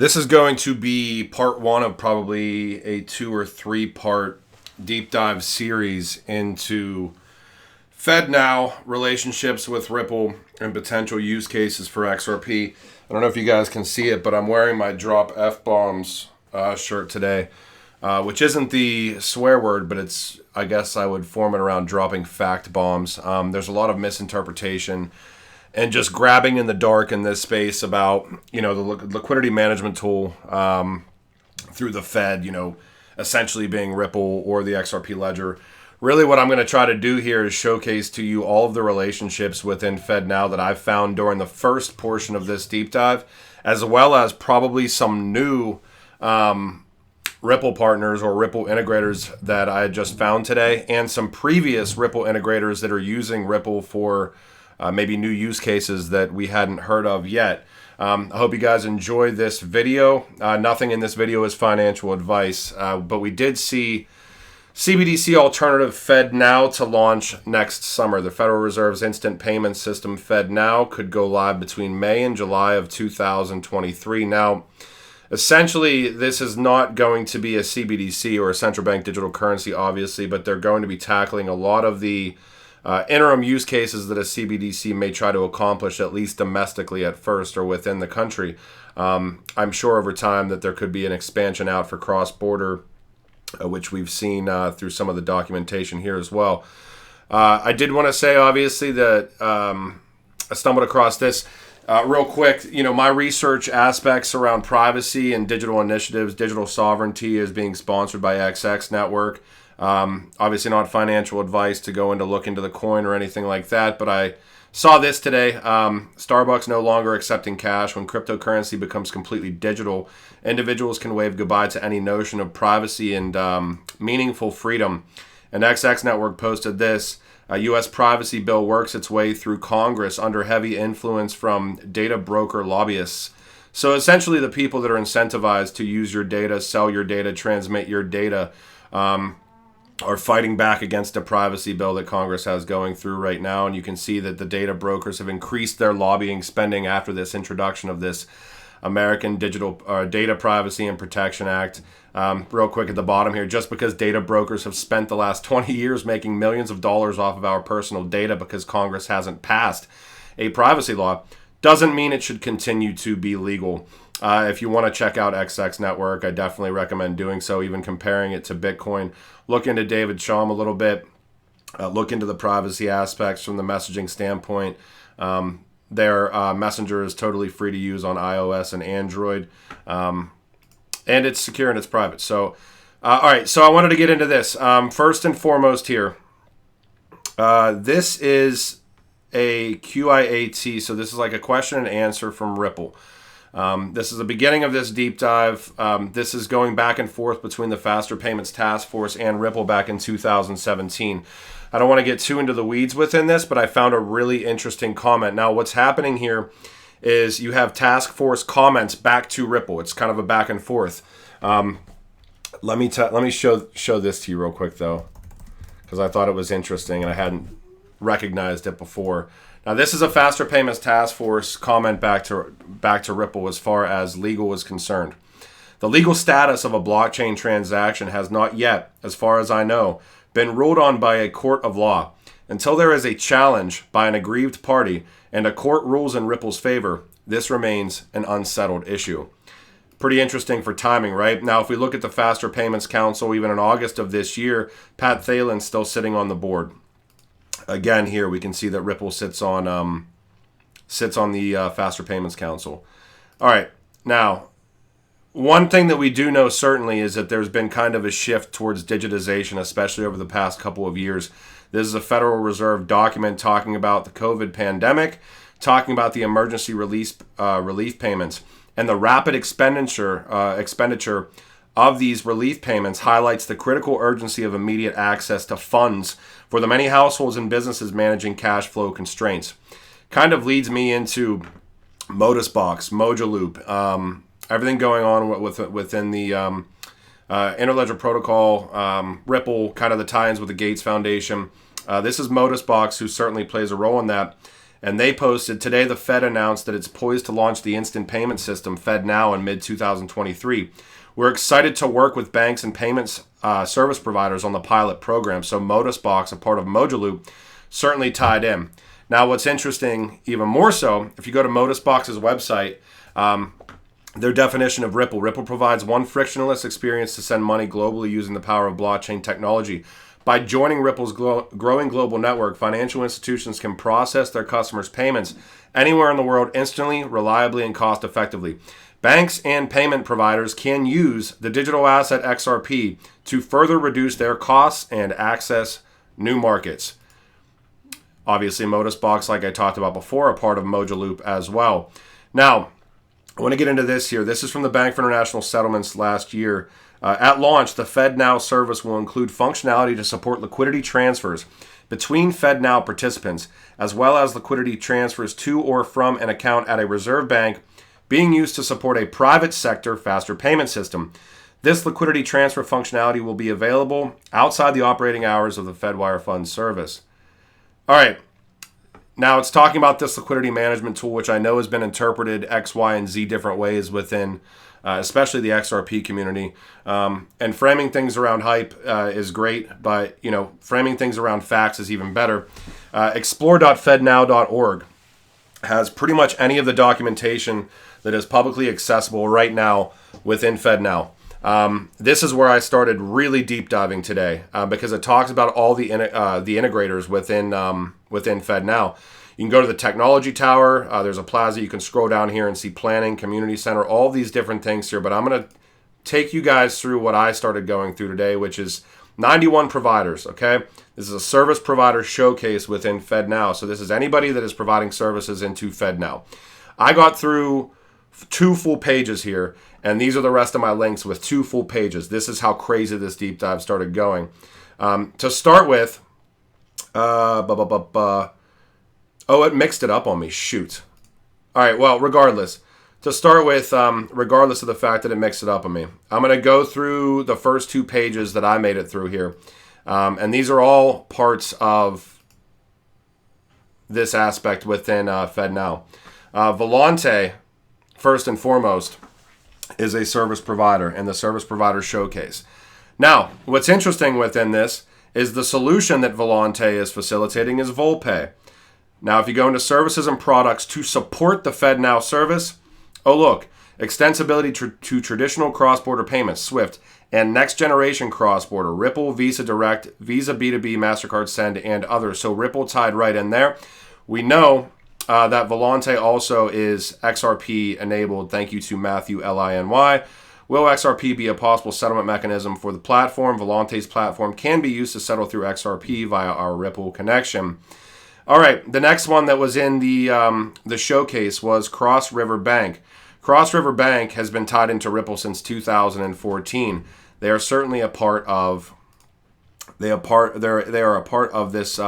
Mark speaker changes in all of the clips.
Speaker 1: This is going to be part one of probably a 2 or 3 part deep dive series into FedNow, relationships with Ripple, and potential use cases for XRP. I don't know if you guys can see it, but I'm wearing my Drop F-Bombs shirt today, which isn't the swear word, but it's, I guess I would form it around dropping fact bombs. There's a lot of misinterpretation and just grabbing in the dark in this space about, the liquidity management tool through the Fed, essentially being Ripple or the XRP ledger. Really what I'm going to try to do here is showcase to you all of the relationships within FedNow that I've found during the first portion of this deep dive, as well as probably some new Ripple partners or Ripple integrators that I just found today, and some previous Ripple integrators that are using Ripple for maybe new use cases that we hadn't heard of yet. I hope you guys enjoyed this video. Nothing in this video is financial advice, but we did see CBDC alternative FedNow to launch next summer. The Federal Reserve's instant payment system FedNow could go live between May and July of 2023. Now, essentially, this is not going to be a CBDC or a central bank digital currency, obviously, but they're going to be tackling a lot of the interim use cases that a CBDC may try to accomplish, at least domestically at first or within the country. I'm sure over time that there could be an expansion out for cross-border, which we've seen through some of the documentation here as well. I did want to say, obviously, that I stumbled across this real quick. My research aspects around privacy and digital initiatives, digital sovereignty is being sponsored by XX Network. Obviously not financial advice to go into look into the coin or anything like that, but I saw this today. Starbucks no longer accepting cash. When cryptocurrency becomes completely digital, individuals can wave goodbye to any notion of privacy and meaningful freedom. And XX Network posted this. A U.S. privacy bill works its way through Congress under heavy influence from data broker lobbyists. So essentially the people that are incentivized to use your data, sell your data, transmit your data, are fighting back against a privacy bill that Congress has going through right now. And you can see that the data brokers have increased their lobbying spending after this introduction of this American Digital Data Privacy and Protection Act. Real quick at the bottom here, just because data brokers have spent the last 20 years making millions of dollars off of our personal data because Congress hasn't passed a privacy law, doesn't mean it should continue to be legal. If you want to check out XX Network, I definitely recommend doing so, even comparing it to Bitcoin. Look into David Chaum a little bit. Look into the privacy aspects from the messaging standpoint. Their messenger is totally free to use on iOS and Android. And it's secure and it's private. So, all right, so I wanted to get into this. First and foremost here, this is a QIAT, so this is like a question and answer from Ripple. This is the beginning of this deep dive. This is going back and forth between the Faster Payments Task Force and Ripple back in 2017. I don't want to get too into the weeds within this, but I found a really interesting comment. Now, what's happening here is you have task force comments back to Ripple. It's kind of a back and forth. Let me show this to you real quick though, because I thought it was interesting and I hadn't recognized it before. Now, this is a Faster Payments Task Force comment back to Ripple as far as legal is concerned. The legal status of a blockchain transaction has not yet, as far as I know, been ruled on by a court of law. Until there is a challenge by an aggrieved party and a court rules in Ripple's favor, this remains an unsettled issue. Pretty interesting for timing, right? Now, if we look at the Faster Payments Council, even in August of this year, Pat Thalen's still sitting on the board. Again, here we can see that Ripple sits on the Faster Payments Council. All right, now, one thing that we do know certainly is that there's been kind of a shift towards digitization, especially over the past couple of years. This is a Federal Reserve document talking about the COVID pandemic, talking about the emergency relief payments, and the rapid expenditure of these relief payments highlights the critical urgency of immediate access to funds for the many households and businesses managing cash flow constraints. Kind of leads me into MOJO Loop, everything going on within the Interledger Protocol, Ripple, kind of the tie-ins with the Gates Foundation. This is Modusbox, who certainly plays a role in that. And they posted, today the Fed announced that it's poised to launch the instant payment system FedNow in mid-2023. We're excited to work with banks and payments service providers on the pilot program. So Modusbox, a part of MOJO Loop, certainly tied in. Now, what's interesting, even more so, if you go to Modusbox's website, their definition of Ripple provides one frictionless experience to send money globally using the power of blockchain technology. By joining Ripple's growing global network, financial institutions can process their customers' payments anywhere in the world instantly, reliably, and cost-effectively. Banks and payment providers can use the digital asset XRP to further reduce their costs and access new markets. Obviously, Modusbox, like I talked about before, a part of MOJO Loop as well. Now, I want to get into this here. This is from the Bank for International Settlements last year. At launch, the FedNow service will include functionality to support liquidity transfers between FedNow participants, as well as liquidity transfers to or from an account at a reserve bank being used to support a private sector faster payment system. This liquidity transfer functionality will be available outside the operating hours of the FedWire Fund service. All right. Now it's talking about this liquidity management tool, which I know has been interpreted X, Y, and Z different ways within especially the XRP community. And framing things around hype is great, but framing things around facts is even better. Explore.fednow.org has pretty much any of the documentation that is publicly accessible right now within FedNow. This is where I started really deep diving today because it talks about all the integrators within FedNow. You can go to the technology tower. There's a plaza. You can scroll down here and see planning, community center, all these different things here. But I'm going to take you guys through what I started going through today, which is 91 providers, okay? This is a service provider showcase within FedNow. So this is anybody that is providing services into FedNow. I got through 2 full pages here, and these are the rest of my links with 2 full pages. This is how crazy this deep dive started going. To start with, oh, it mixed it up on me. Shoot. All right, well, regardless. To start with, regardless of the fact that it mixed it up on me, I'm going to go through the first 2 pages that I made it through here. And these are all parts of this aspect within FedNow. Volante, first and foremost, is a service provider and the service provider showcase. Now, what's interesting within this is the solution that Volante is facilitating is Volpay. Now, if you go into services and products to support the FedNow service, oh look, extensibility to traditional cross-border payments, SWIFT, and next-generation cross-border, Ripple, Visa Direct, Visa B2B, MasterCard Send, and others. So Ripple tied right in there. We know that Volante also is XRP enabled. Thank you to Matthew Liny. Will XRP be a possible settlement mechanism for the platform? Volante's platform can be used to settle through XRP via our Ripple connection. All right, the next one that was in the showcase was Cross River Bank. Cross River Bank has been tied into Ripple since 2014. They are certainly a part of they are a part of this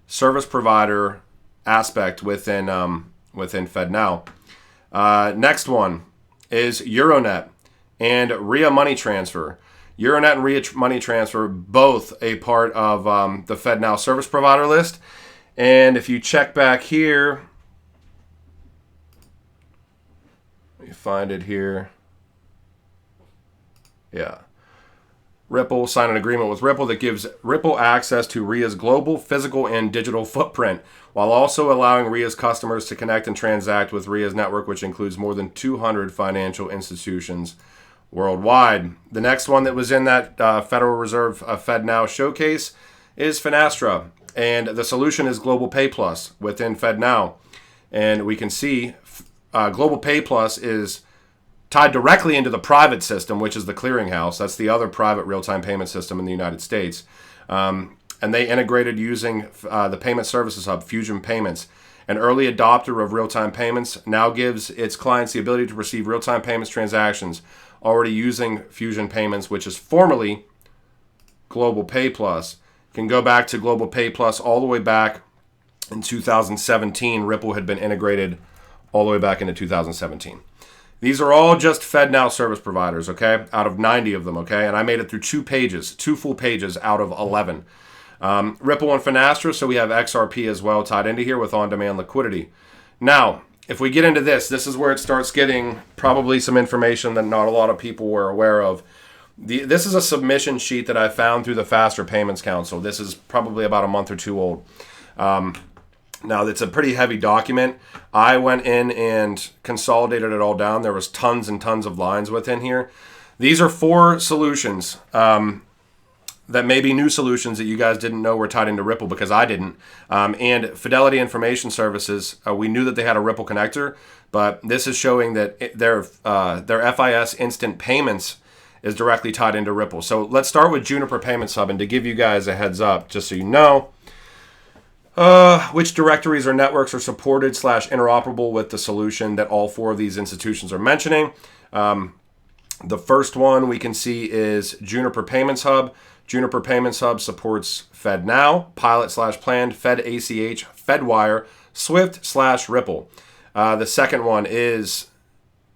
Speaker 1: service provider aspect within FedNow. Next one is Euronet and Ria Money Transfer. Euronet and Ria Money Transfer, both a part of the FedNow service provider list. And if you check back here, let me find it here. Yeah. Ripple signed an agreement with Ripple that gives Ripple access to Ria's global physical and digital footprint, while also allowing Ria's customers to connect and transact with Ria's network, which includes more than 200 financial institutions worldwide. The next one that was in that Federal Reserve FedNow showcase is Finastra, and the solution is Global Pay Plus within FedNow. And we can see Global Pay Plus is tied directly into the private system, which is the clearinghouse. That's the other private real-time payment system in the United States. And they integrated using the Payment Services Hub, Fusion Payments. An early adopter of real-time payments now gives its clients the ability to receive real-time payments transactions already using Fusion Payments, which is formerly Global Pay Plus. Can go back to Global Pay Plus all the way back in 2017. Ripple had been integrated all the way back into 2017. These are all just FedNow service providers, okay, out of 90 of them, okay? And I made it through 2 pages, 2 full pages out of 11. Ripple and Finastra, so we have XRP as well tied into here with on-demand liquidity. Now, if we get into this is where it starts getting probably some information that not a lot of people were aware of. This is a submission sheet that I found through the Faster Payments Council. This is probably about a month or two old. Now, it's a pretty heavy document. I went in and consolidated it all down. There was tons and tons of lines within here. These are 4 solutions that may be new solutions that you guys didn't know were tied into Ripple, because I didn't. And Fidelity Information Services, we knew that they had a Ripple connector, but this is showing that their FIS Instant Payments is directly tied into Ripple. So let's start with Juniper Payments Hub, and to give you guys a heads up, just so you know, which directories or networks are supported / interoperable with the solution that all 4 of these institutions are mentioning. The first one we can see is Juniper Payments Hub. Juniper Payments Hub supports FedNow, Pilot / Planned, FedACH, FedWire, Swift / Ripple. The second one is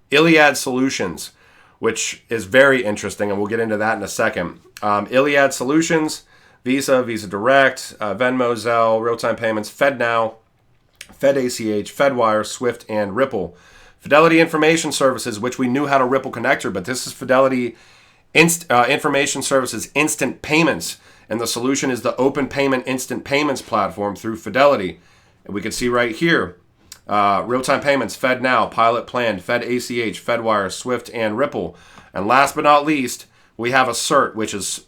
Speaker 1: Iliad Solutions, which is very interesting, and we'll get into that in a second. Iliad Solutions, Visa, Visa Direct, Venmo, Zelle, Real-Time Payments, FedNow, FedACH, FedWire, Swift, and Ripple. Fidelity Information Services, which we knew had a Ripple connector, but this is Fidelity Information Services Instant Payments, and the solution is the Open Payment Instant Payments Platform through Fidelity. And we can see right here, Real-Time Payments, FedNow, Pilot Planned, FedACH, FedWire, Swift, and Ripple. And last but not least, we have Assert, which is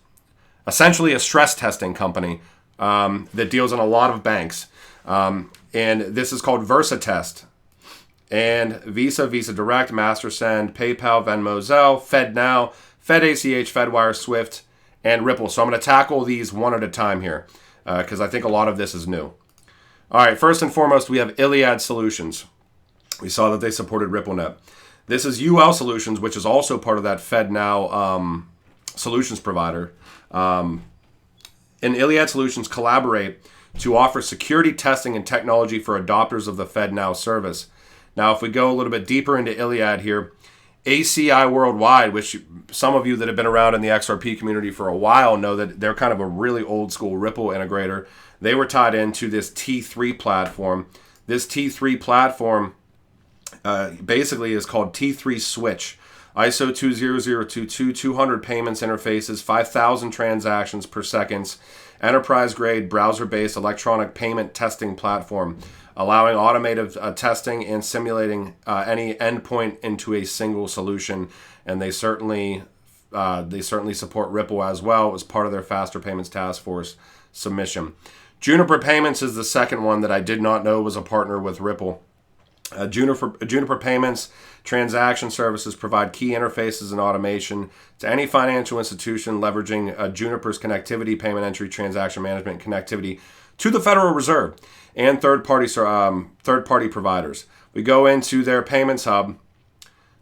Speaker 1: essentially a stress testing company that deals in a lot of banks. And this is called VersaTest. And Visa, Visa Direct, MasterSend, PayPal, Venmo, Zelle, FedNow, FedACH, FedWire, Swift, and Ripple. So I'm going to tackle these one at a time here because I think a lot of this is new. All right, first and foremost, we have Iliad Solutions. We saw that they supported RippleNet. This is UL Solutions, which is also part of that FedNow solutions provider. And Iliad Solutions collaborate to offer security testing and technology for adopters of the FedNow service. Now, if we go a little bit deeper into Iliad here, ACI Worldwide, which some of you that have been around in the XRP community for a while know that they're kind of a really old school Ripple integrator. They were tied into this T3 platform. This T3 platform basically is called T3 Switch. ISO 20022, 200 payments interfaces, 5,000 transactions per second, enterprise-grade browser-based electronic payment testing platform, allowing automated testing and simulating any endpoint into a single solution. And they certainly support Ripple as well as part of their Faster Payments Task Force submission. Juniper Payments is the second one that I did not know was a partner with Ripple. Juniper Payments transaction services provide key interfaces and automation to any financial institution leveraging Juniper's connectivity, payment entry, transaction management connectivity to the Federal Reserve and third-party providers. We go into their payments hub.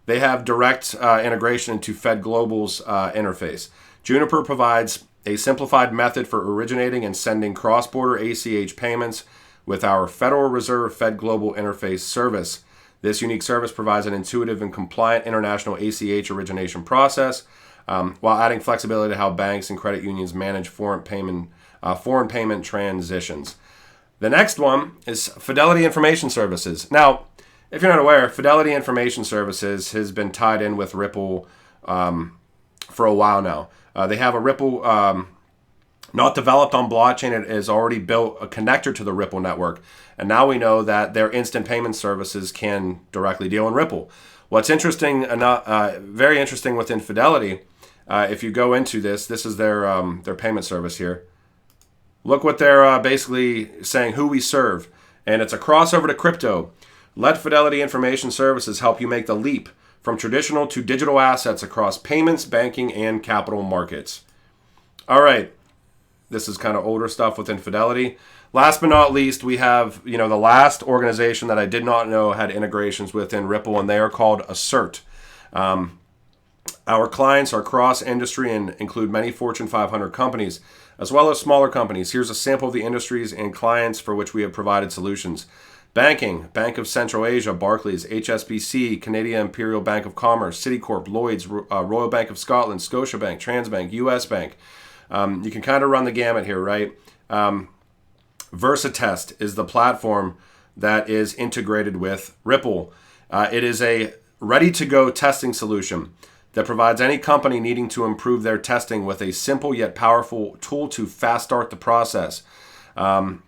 Speaker 1: They have direct integration into Fed Global's interface. Juniper provides a simplified method for originating and sending cross-border ACH payments with our Federal Reserve Fed Global Interface service. This unique service provides an intuitive and compliant international ACH origination process while adding flexibility to how banks and credit unions manage foreign payment transitions. The next one is Fidelity Information Services. Now, if you're not aware, Fidelity Information Services has been tied in with Ripple for a while now. They have a Ripple not developed on blockchain. It has already built a connector to the Ripple network. And now we know that their instant payment services can directly deal in Ripple. What's interesting, very interesting within Fidelity, if you go into this is their payment service here. Look what they're basically saying, who we serve. And it's a crossover to crypto. Let Fidelity Information Services help you make the leap from traditional to digital assets across payments, banking, and capital markets. All right. This is kind of older stuff within Fidelity. Last but not least, we have, the last organization that I did not know had integrations within Ripple, and they are called Assert. Our clients are cross-industry and include many Fortune 500 companies, as well as smaller companies. Here's a sample of the industries and clients for which we have provided solutions. Banking, Bank of Central Asia, Barclays, HSBC, Canadian Imperial Bank of Commerce, Citicorp, Lloyds, Royal Bank of Scotland, Scotiabank, Transbank, US Bank. You can kind of run the gamut here, right? VersaTest is the platform that is integrated with Ripple. It is a ready-to-go testing solution that provides any company needing to improve their testing with a simple yet powerful tool to fast start the process. Yeah,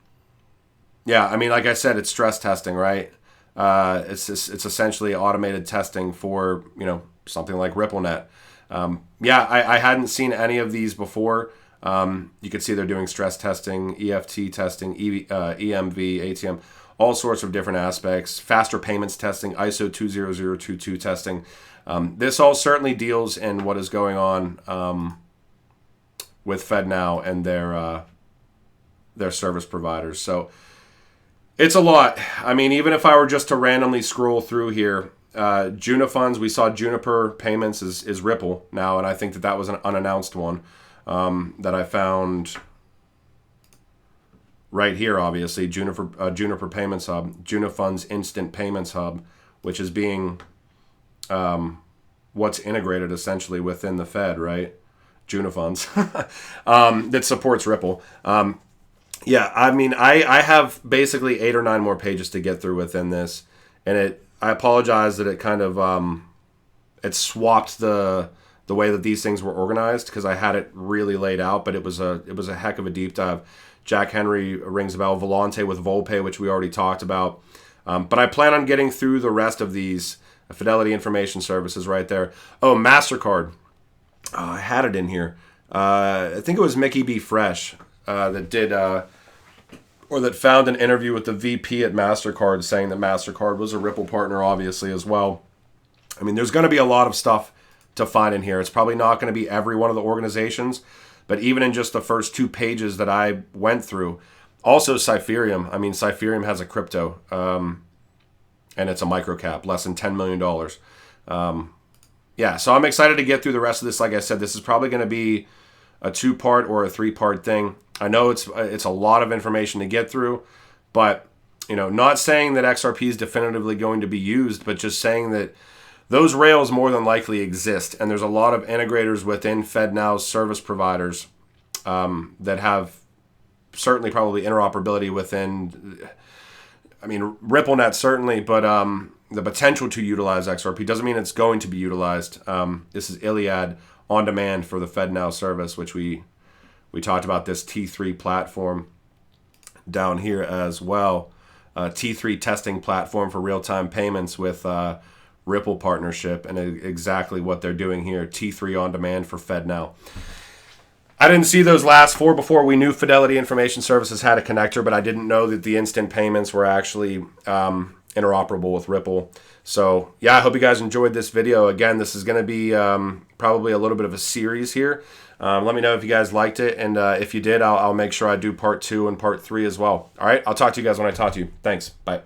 Speaker 1: I mean, like I said, it's stress testing, right? It's essentially automated testing for, something like RippleNet. Yeah, I hadn't seen any of these before. You can see they're doing stress testing, EFT testing, EMV, ATM, all sorts of different aspects, faster payments testing, ISO 20022 testing. This all certainly deals in what is going on with FedNow and their service providers. So it's a lot. I mean, even if I were just to randomly scroll through here, Junifunds, we saw Juniper Payments is Ripple now, and I think that was an unannounced one that I found right here, obviously. Juniper Payments Hub, Junifunds Instant Payments Hub, which is being what's integrated essentially within the Fed, right? Junifunds that supports Ripple. Yeah, I mean, I have basically 8 or 9 more pages to get through within this, and I apologize that it kind of it swapped the way that these things were organized, because I had it really laid out, but it was a heck of a deep dive. Jack Henry rings a bell. Volante with Volpe, which we already talked about. But I plan on getting through the rest of these. Fidelity Information Services right there. Oh, MasterCard. Oh, I had it in here. I think it was Mickey B. Fresh that did, or that found an interview with the VP at MasterCard saying that MasterCard was a Ripple partner, obviously, as well. I mean, there's going to be a lot of stuff to find in here. It's probably not going to be every one of the organizations, but even in just the first 2 pages that I went through. Also, Cypherium. I mean, Cypherium has a crypto, and it's a microcap, less than $10 million. Yeah, so I'm excited to get through the rest of this. Like I said, this is probably going to be a 2-part or a 3-part thing. I know it's a lot of information to get through, but not saying that XRP is definitively going to be used, but just saying that those rails more than likely exist, and there's a lot of integrators within FedNow's service providers that have certainly probably interoperability within. I mean, RippleNet certainly, but the potential to utilize XRP doesn't mean it's going to be utilized. This is Iliad on demand for the FedNow service, which we talked about, this T3 platform down here as well. T3 testing platform for real-time payments with Ripple partnership, and exactly what they're doing here. T3 on demand for FedNow. I didn't see those last 4 before. We knew Fidelity Information Services had a connector, but I didn't know that the instant payments were actually interoperable with Ripple. So yeah, I hope you guys enjoyed this video. Again, this is going to be probably a little bit of a series here. Let me know if you guys liked it, and if you did, I'll make sure I do part 2 and part 3 as well. All right, I'll talk to you guys when I talk to you. Thanks. Bye.